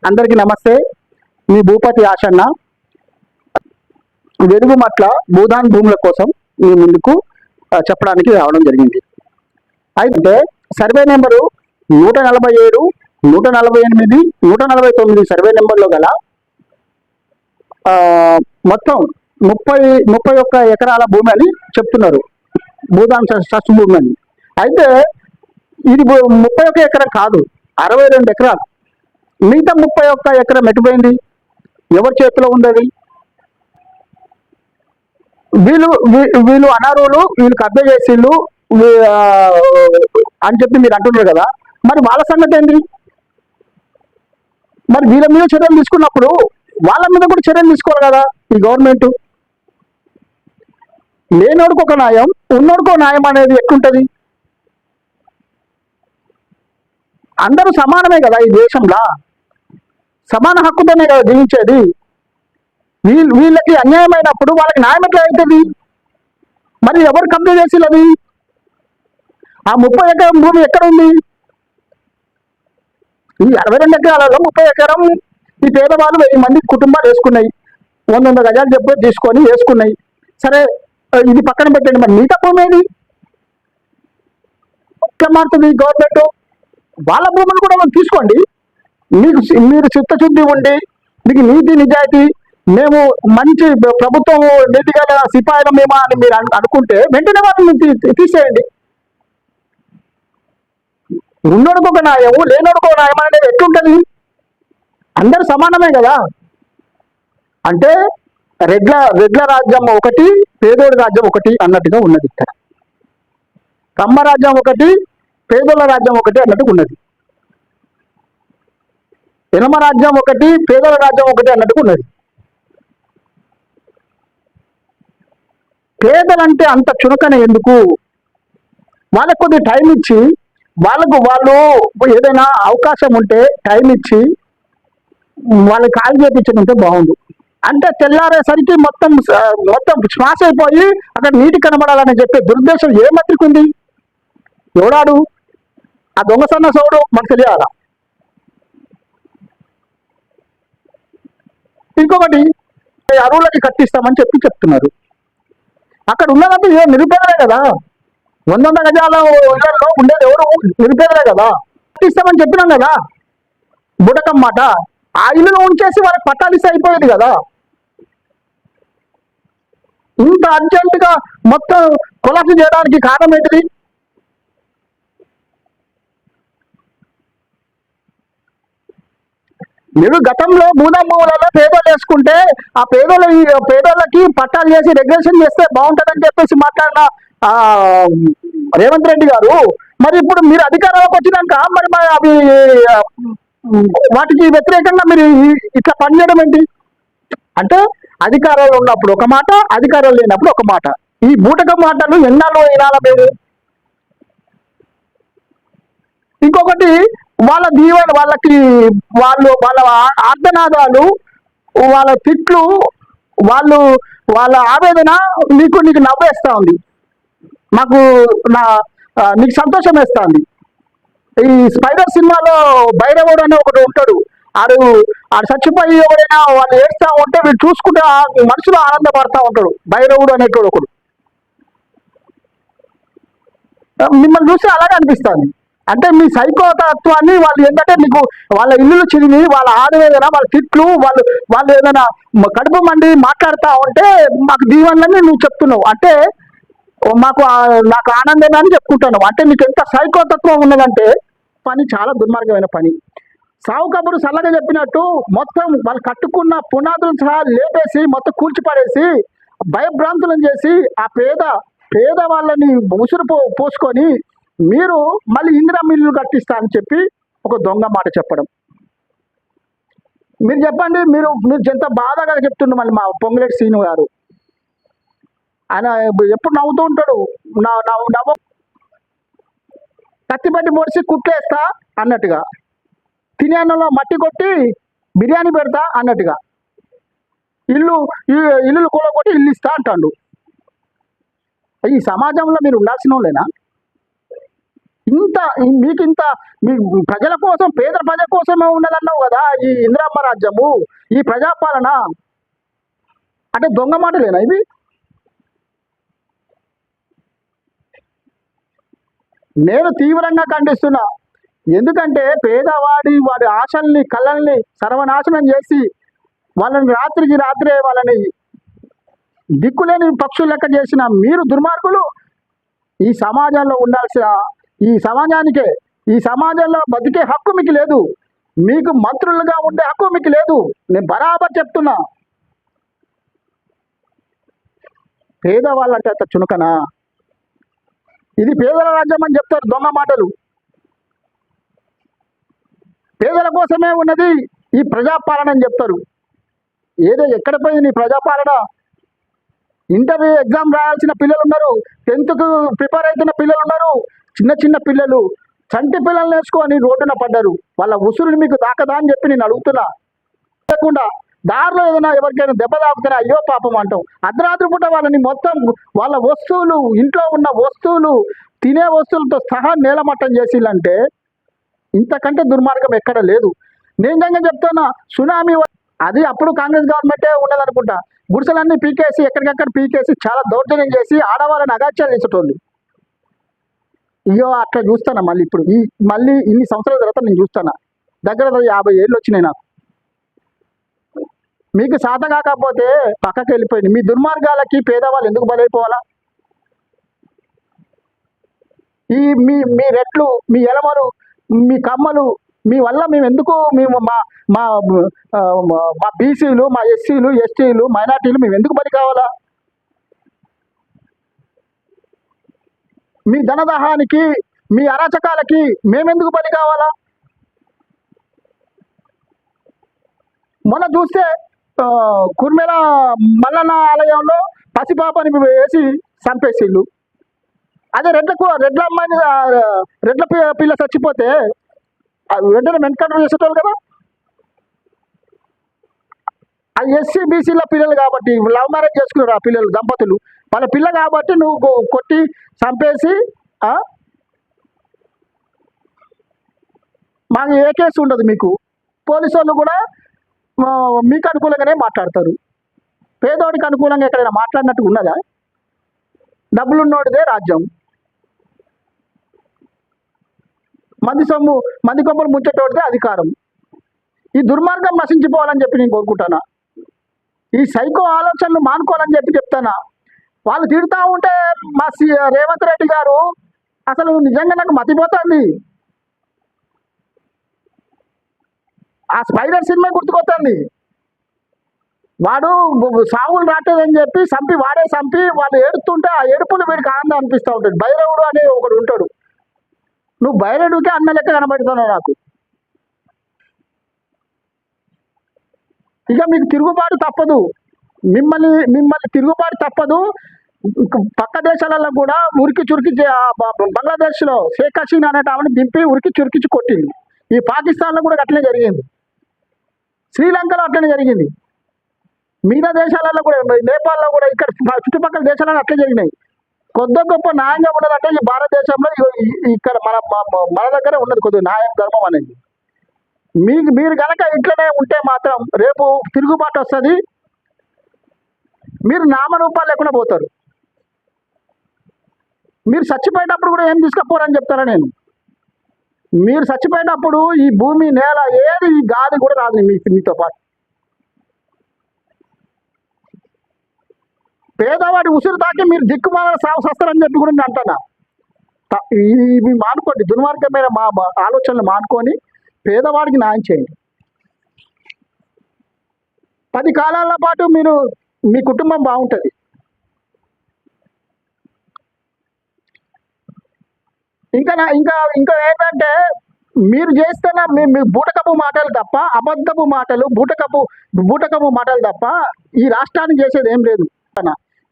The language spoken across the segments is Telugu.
అందరికీ నమస్తే. మీ భూపతి ఆశన్న వెలుగుమట్ల భూదాన్ భూముల కోసం మీ ముందుకు చెప్పడానికి రావడం జరిగింది. అయితే సర్వే నెంబరు 147, 148, 149 సర్వే నెంబర్లో గల మొత్తం 31 ఎకరాల భూమి అని చెప్తున్నారు, భూదాన్ ట్రస్ట్ భూమి అని. అయితే ఇది 31 ఎకరం కాదు, 62 ఎకరాలు. మిగతా 31 ఎకరం ఎటుపోయింది? ఎవరి చేతిలో ఉంది? వీళ్ళు అనర్హులు, వీళ్ళు కబ్జా చేసిళ్ళు అని చెప్పి మీరు అంటున్నారు కదా, మరి వాళ్ళ సంగతి ఏంటి? మరి వీళ్ళ మీద చర్యలు తీసుకున్నప్పుడు వాళ్ళ మీద కూడా చర్యలు తీసుకోవాలి కదా ఈ గవర్నమెంట్. లేనోడికి ఒక న్యాయం, ఉన్నోడికి ఒక న్యాయం అనేది ఎట్లుంటది? అందరూ సమానమే కదా ఈ దేశంలో, సమాన హక్కుతోనే కదా జీవించేది. వీళ్ళకి అన్యాయమైనప్పుడు వాళ్ళకి న్యాయం ఎట్లా అవుతుంది? మరి ఎవరు కబ్జా చేసినది? ఆ 30 ఎకరం భూమి ఎక్కడ ఉంది? ఈ 62 ఎకరాలలో 30 ఎకరం ఈ పేదవాళ్ళు 1000 మంది కుటుంబాలు వేసుకున్నాయి, 100 గజాలు చెప్పి తీసుకొని వేసుకున్నాయి. సరే, ఇది పక్కన పెట్టండి. మరి మిగతా భూమి ఏది? ఎట్లా మారుతుంది గవర్నమెంట్? వాళ్ళ భూములు కూడా తీసుకోండి. మీరు చిత్తశుద్ధి ఉండి, మీకు నీతి నిజాయితీ, మేము మంచి ప్రభుత్వం నీతి గల సిపాయిల మేమా అని మీరు అనుకుంటే వెంటనే వాళ్ళని తీసేయండి. ఉన్నోడికి ఒక న్యాయం, లేనోడికి ఒక న్యాయం అనేది ఎట్లుంటది? అందరూ సమానమే కదా. అంటే రెడ్ల రాజ్యం ఒకటి, పేదోడి రాజ్యం ఒకటి అన్నట్టుగా ఉన్నది. ఇక్కడ కమ్మ రాజ్యం ఒకటి, పేదోళ్ళ రాజ్యం ఒకటి అన్నట్టుగా ఉన్నది. ఎనమ రాజ్యం ఒకటి, పేదల రాజ్యం ఒకటి అన్నట్టుగా ఉన్నది. పేదలంటే అంత చునకన ఎందుకు? వాళ్ళకు కొద్దిగా టైం ఇచ్చి, వాళ్ళు ఏదైనా అవకాశం ఉంటే టైం ఇచ్చి వాళ్ళకి కాల్ చేయించుకుంటే బాగుండు. అంటే తెల్లారేసరికి మొత్తం శ్వాస అయిపోయి అక్కడ నీటి కనబడాలని చెప్పే దురుద్దేశం ఏ మంత్రికి ఉంది? ఎవడాడు ఆ దొంగ సన్న సోడు? మనకు తెలియాల. ఇంకొకటి, అరువులకి కట్టిస్తామని చెప్తున్నారు. అక్కడ ఉన్నదంతా ఏ నిరుపేదలే కదా. 100 గజాల ఇళ్లలో ఉండేది ఎవరు? నిరుపేదలే కదా. కట్టిస్తామని చెప్పినాం కదా, బుడకం మాట. ఆ ఇల్లును ఉంచేసి వాళ్ళకి పట్టాలిస్తే అయిపోయేది కదా. ఇంత అర్జెంటుగా మొత్తం కొలాప్స్ చేయడానికి కారణం ఏంటిది? మీరు గతంలో భూములలో పేదోళ్ళు వేసుకుంటే ఆ పేదోళ్ళకి పట్టాలు చేసి రెగ్యులేషన్ చేస్తే బాగుంటుందని చెప్పేసి మాట్లాడిన రేవంత్ రెడ్డి గారు, మరి ఇప్పుడు మీరు అధికారంలోకి వచ్చినాక మరి అవి వాటికి వ్యతిరేకంగా మీరు ఇట్లా పనిచేయడం ఏంటి? అంటే అధికారంలో ఉన్నప్పుడు ఒక మాట, అధికారం లేనప్పుడు ఒక మాట. ఈ బూటకం మాటలు ఎన్నాళ్ళు వినాల మీరు? ఇంకొకటి, వాళ్ళ దీవెన, వాళ్ళ ఆర్తనాదాలు, వాళ్ళ తిట్లు, వాళ్ళ ఆవేదన నీకు నవ్వేస్తా ఉంది, నీకు సంతోషం వేస్తా ఉంది. ఈ స్పైడర్ సినిమాలో భైరవుడు అనే ఒకడు ఉంటాడు. ఆడు చచ్చిపోయి ఎవరైనా వాళ్ళు ఏడుస్తా ఉంటే వీడు చూసుకుంటే మనసులో ఆనందపడతా ఉంటాడు. భైరవుడు అనేటోడు ఒకడు. మిమ్మల్ని చూస్తే అలాగే అనిపిస్తుంది. అంటే మీ సైకోతత్వాన్ని వాళ్ళు ఏంటంటే మీకు వాళ్ళ ఇల్లులు చిరిగి, వాళ్ళ ఆవేదన, వాళ్ళ తిట్లు, వాళ్ళు ఏదైనా కడుపు మండి మాట్లాడుతూ ఉంటే మాకు దీవెనలని నువ్వు చెప్తున్నావు. అంటే నాకు ఆనందమే అని చెప్పుకుంటాను. అంటే నీకు ఎంత సైకోతత్వం ఉన్నదంటే పని చాలా దుర్మార్గమైన పని. సావు కబురు సల్లగా చెప్పినట్టు మొత్తం వాళ్ళు కట్టుకున్న పునాదులు సహా లేపేసి మొత్తం కూల్చిపడేసి భయభ్రాంతులను చేసి ఆ పేద వాళ్ళని ఉసురు పోసుకొని మీరు మళ్ళీ ఇందిరా మిల్లు కట్టిస్తా అని చెప్పి ఒక దొంగ మాట చెప్పడం. మీరు చెప్పండి, మీరు ఎంత బాధగా చెప్తున్నారు. మళ్ళీ మా పొంగులేటి శ్రీను గారు, ఆయన ఎప్పుడు నవ్వుతూ ఉంటాడు. నవ్వు కత్తిపెట్టి పొడిచి కుట్లేస్తా అన్నట్టుగా, తినే అన్నంలో మట్టి కొట్టి బిర్యానీ పెడతా అన్నట్టుగా, ఇల్లు కూలగొట్టి ఇల్లు ఇస్తా అంటాడు. ఈ సమాజంలో మీరు ఉండాల్సిన వాళ్ళేనా? మీకు ఇంత మీ ప్రజల కోసం, పేద ప్రజల కోసమే ఉన్నదన్నావు కదా ఈ ఇందిరమ్మ రాజ్యము, ఈ ప్రజాపాలన. అంటే దొంగ మాటలేనా ఇవి? నేను తీవ్రంగా ఖండిస్తున్నా. ఎందుకంటే వాడి ఆశల్ని, కళల్ని సర్వనాశనం చేసి వాళ్ళని రాత్రికి రాత్రే వాళ్ళని దిక్కులేని పక్షులు లెక్క చేసిన మీరు దుర్మార్గులు ఈ సమాజంలో ఉండాల్సిన, ఈ సమాజంలో బతికే హక్కు మీకు లేదు. మీకు మంత్రులుగా ఉండే హక్కు మీకు లేదు. నేను బరాబర్ చెప్తున్నా. పేదవాళ్ళంటే అంత చునుకనా? ఇది పేదల రాజ్యం అని చెప్తారు దొంగ మాటలు. పేదల కోసమే ఉన్నది ఈ ప్రజాపాలన అని చెప్తారు. ఎక్కడ పోయింది నీ ప్రజాపాలన? ఇంటర్ ఎగ్జామ్ రాయాల్సిన పిల్లలు ఉన్నారు, 10th ప్రిపేర్ అవుతున్న పిల్లలు ఉన్నారు, చిన్న పిల్లలు చంటి పిల్లలు నేర్చుకొని రోడ్డున పడ్డారు. వాళ్ళ ఉసురుని మీకు దాకదా అని చెప్పి నేను అడుగుతున్నా. లేకుండా దారిలో ఏదైనా ఎవరికైనా దెబ్బ తాకుతున్నా అయ్యో పాపం అంటాం. అర్ధరాత్రి పూట వాళ్ళని మొత్తం వాళ్ళ వస్తువులు, ఇంట్లో ఉన్న వస్తువులు, తినే వస్తువులతో సహా నేలమట్టం చేసిల్లంటే ఇంతకంటే దుర్మార్గం ఎక్కడ లేదు. నేను చెప్తున్నా. సునామీ అది అప్పుడు కాంగ్రెస్ గవర్నమెంటే ఉన్నదనుకుంటా. గుడిసెలన్నీ పీకేసి, ఎక్కడికక్కడ పీకేసి చాలా దౌర్జన్యం చేసి ఆడవాళ్ళని అగాత్యాలు చేసేటోళ్ళు. అయ్యో అట్లా చూస్తానా మళ్ళీ ఇప్పుడు మళ్ళీ ఇన్ని సంవత్సరాల తర్వాత నేను చూస్తానా. దగ్గర 50 ఏళ్ళు వచ్చినాయి నాకు. మీకు సాధ కాకపోతే పక్కకి వెళ్ళిపోయింది. మీ దుర్మార్గాలకి పేదవాళ్ళు ఎందుకు బలైపోవాలా? మీ రెట్లు, మీ ఎలమలు, మీ కమ్మలు, మీ వల్ల మేము మా బీసీలు, మా ఎస్సీలు, ఎస్టీలు, మైనార్టీలు మేము ఎందుకు బలి కావాలా? మీ ధనదాహానికి, మీ అరాచకాలకి మేమెందుకు బలి కావాలా? మొన్న చూస్తే కుర్మెల మల్లన్న ఆలయంలో పసిపాపని వేసి చంపేసిళ్ళు. అదే రెడ్ల అమ్మాయిని, రెడ్ల పిల్ల చచ్చిపోతే వెంటనే వెంకట చేసేటోళ్ళు కదా. ఆ ఎస్సీ బీసీల పిల్లలు కాబట్టి, లవ్ మ్యారేజ్ చేసుకున్నారు ఆ పిల్లలు, దంపతులు. వాళ్ళ పిల్ల కాబట్టి నువ్వు కొట్టి చంపేసి మాకు ఏ కేసు ఉండదు. మీకు పోలీసు వాళ్ళు కూడా మీకు అనుకూలంగానే మాట్లాడతారు. పేదోడికి అనుకూలంగా ఎక్కడైనా మాట్లాడినట్టు ఉన్నదా? డబ్బులున్నోడిదే రాజ్యం. మంది కొమ్మలు ముంచేటోడిదే అధికారం. ఈ దుర్మార్గం నశించిపోవాలని చెప్పి నేను కోరుకుంటానా. ఈ సైకో ఆలోచనలు మానుకోవాలని చెప్పి చెప్తానా. వాళ్ళు తిడుతూ ఉంటే మా రేవంత్ రెడ్డి గారు అసలు నిజంగా నాకు మతిపోతుంది. ఆ స్పైడర్ సినిమా గుర్తుకొస్తుంది. వాడు సాగులు రాటేదని చెప్పి వాడే చంపి వాళ్ళు ఏడుతుంటే ఆ ఏడుపులు వీడికి ఆనందం అనిపిస్తూ ఉంటుంది. భైరవుడు అనే ఒకడు ఉంటాడు. నువ్వు భైరవుడికి అన్న లెక్క కనబడుతున్నావు నాకు. ఇక మీకు తిరుగుబాటు తప్పదు. మిమ్మల్ని తిరుగుబాటు తప్పదు. పక్క దేశాలలో కూడా ఉరికి చురికి, బంగ్లాదేశ్లో షేక్ హసీనా అనే ఆమెను దింపి ఉరికి చురికించి కొట్టింది. ఈ పాకిస్తాన్లో కూడా అట్లనే జరిగింది. శ్రీలంకలో అట్లనే జరిగింది. మిగతా దేశాలలో కూడా, నేపాల్లో కూడా, ఇక్కడ చుట్టుపక్కల దేశాలలో అట్లే జరిగినాయి. కొద్ది గొప్ప న్యాయంగా ఉన్నదంటే ఈ భారతదేశంలో ఇక్కడ మన దగ్గర ఉన్నది కొద్దిగా న్యాయం, ధర్మం అనేది. మీరు కనుక ఇట్లనే ఉంటే మాత్రం రేపు తిరుగుబాటు వస్తుంది. మీరు నామరూపాలు లేకుండా పోతారు. మీరు చచ్చిపోయేటప్పుడు కూడా ఏం తీసుకపోరని చెప్తారా నేను. మీరు చచ్చిపోయేటప్పుడు ఈ భూమి, నేల, ఏది, ఈ గాలి కూడా రాదు మీతో పాటు. పేదవాడి ఉసురు తాకి మీరు దిక్కుమాల సాగు వస్తారని చెప్పి కూడా నేను అంటున్నా. ఇవి మానుకోండి. దుర్మార్గమైన మా ఆలోచనలు మానుకొని పేదవాడికి న్యాయం చేయండి. 10 కాలాల పాటు మీ కుటుంబం బాగుంటుంది. ఇంకా ఏంటంటే మీరు చేస్తున్న మీ బూటకపు మాటలు తప్ప, అబద్ధపు మాటలు, బూటకపు మాటలు తప్ప ఈ రాష్ట్రానికి చేసేది ఏం లేదు.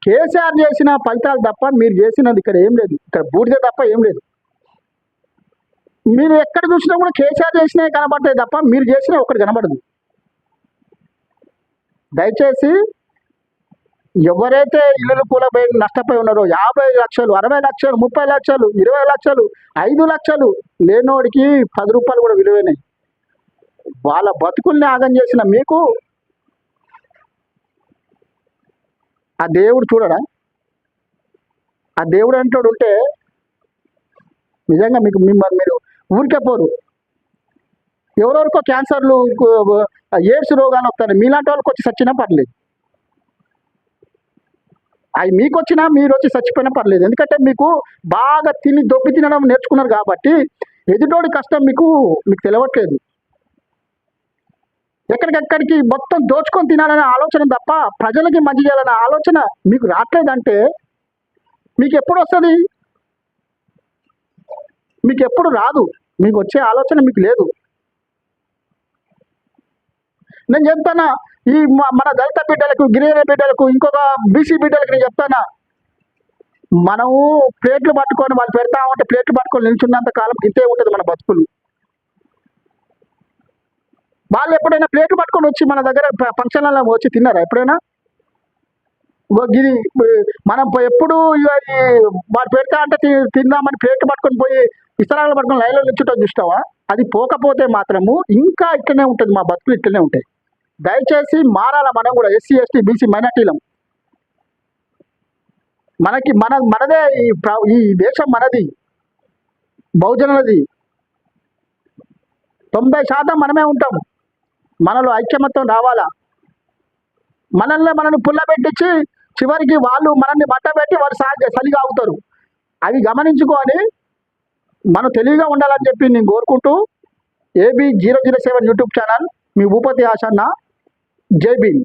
కేసీఆర్ చేసిన ఫలితాలు తప్ప మీరు చేసినది ఇక్కడ ఏం లేదు. ఇక్కడ బూడిద తప్ప ఏం లేదు. మీరు ఎక్కడ చూసినా కూడా కేసీఆర్ చేసినవి కనబడతాయి తప్ప మీరు చేసినా ఒకటి కనబడదు. దయచేసి ఎవరైతే ఇల్లులు కూలపోయి నష్టపోయి ఉన్నారో 50 లక్షలు, 60 లక్షలు, 30 లక్షలు, 20 లక్షలు, 5 లక్షలు లేనోడికి 10 రూపాయలు కూడా విలువైనాయి. వాళ్ళ బతుకుల్ని ఆగం చేసిన మీకు ఆ దేవుడు చూడడా? ఆ దేవుడు అంటాడు ఉంటే నిజంగా మిమ్మల్ని మీరు ఊరికే పోరు. ఎవరెవరికో క్యాన్సర్లు, ఎయిడ్స్ రోగాలు వస్తాయి. మీలాంటి వాళ్ళకి వచ్చి చచ్చినా పర్లేదు. అవి మీకు వచ్చినా మీరు వచ్చి చచ్చిపోయినా పర్లేదు. ఎందుకంటే మీకు బాగా దొబ్బి తినడం నేర్చుకున్నారు కాబట్టి ఎదుటోడి కష్టం మీకు తెలియట్లేదు. ఎక్కడికెక్కడికి మొత్తం దోచుకొని తినాలనే ఆలోచన తప్ప ప్రజలకి మంచి చేయాలనే ఆలోచన మీకు రావట్లేదంటే మీకు ఎప్పుడు వస్తుంది? మీకు ఎప్పుడు రాదు. మీకు వచ్చే ఆలోచన మీకు లేదు. నేను చెప్తానా, ఈ మన దళిత బిడ్డలకు, గిరిజన బిడ్డలకు, ఇంకొక బీసీ బిడ్డలకు నేను చెప్తానా, మనము ప్లేట్లు పట్టుకొని వాళ్ళు పెడతా ఉంటే ప్లేట్లు పట్టుకొని నిల్చున్నంత కాలం ఇంతే ఉంటుంది మన బతుకులు. వాళ్ళు ఎప్పుడైనా ప్లేట్లు పట్టుకొని వచ్చి మన దగ్గర ఫంక్షన్లలో వచ్చి తిన్నారా ఎప్పుడైనా? ఇది మనం ఎప్పుడు వాళ్ళు పెడతా అంటే తిందామని ప్లేట్లు పట్టుకొని పోయి ఇస్తరాలు పట్టుకొని లైన్లో నిల్చుంటాం చూస్తావా? అది పోకపోతే మాత్రము ఇంకా ఇట్లనే ఉంటుంది, మా బతుకులు ఇట్లనే ఉంటాయి. దయచేసి మారాల. మనం కూడా ఎస్సీ, ఎస్టీ, బీసీ మైనార్టీలం. మనదే ఈ దేశం మనది, బహుజనులది. 90% మనమే ఉంటాం. మనలో ఐక్యమత్యం రావాలా. మనల్ని పుల్లబెట్టించి చివరికి వాళ్ళు మనల్ని మట్టబెట్టి వాళ్ళు సలిగా అవుతారు. అవి గమనించుకొని మనం తెలివిగా ఉండాలని చెప్పి నేను కోరుకుంటూ, AB007 యూట్యూబ్ ఛానల్, మీ భూపతి ఆశన్న. జై భీమ్.